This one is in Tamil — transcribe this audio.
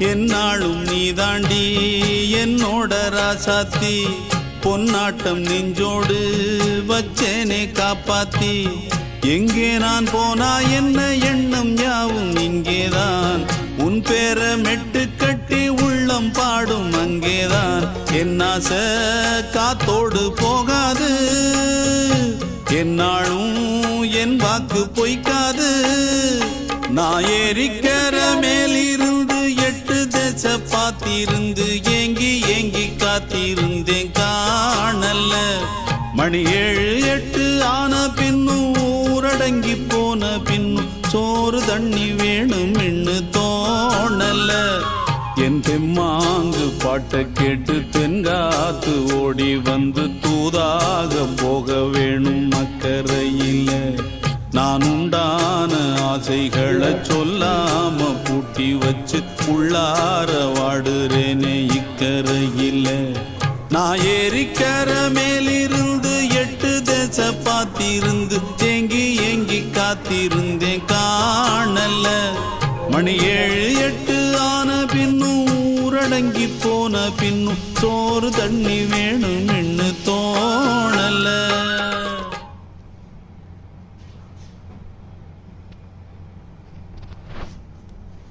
என்னாலும் நீதாண்டி என்னோட ராசாத்தி பொன்னாட்டம் நெஞ்சோடு வச்சேனே காப்பாத்தி எங்கே நான் போனா என்ன எண்ணம் யாவும் இங்கேதான் உன் பேர மெட்டு கட்டி உள்ளம் பாடும் அங்கேதான் என் ஆசை காத்தோடு போகாது என்னாலும் என் வாக்கு பொய்க்காது நான் ஏறிக்கிற மேலிருந்து 8 தேச பார்த்திருந்து ஏங்கி ஏங்கி காத்திருந்தேன் காணல மணி 7 8 ஆன பின்னும் ஊரடங்கி போன பின்னும் சோறு தண்ணி வேணும் என்று தோணல என் தெம்மாங்கு பாட்டை கேட்டு தென்காத்து ஓடி வந்து தூதாக போக வேணும் அக்கறையில நான் உண்டான ஆசைகளை சொல்லாம பூட்டி வச்சு உள்ளார வாடுறேனே இக்கரையில நான் ஏறிக்கிற மேலிருந்து 8 தேச பார்த்திருந்து ஏங்கி ஏங்கி காத்திருந்தேன் காணல மணி 7 8 ஆன பின்னும் ஊரடங்கி போன பின்னும் சோறு தண்ணி வேணும் என்று தோணல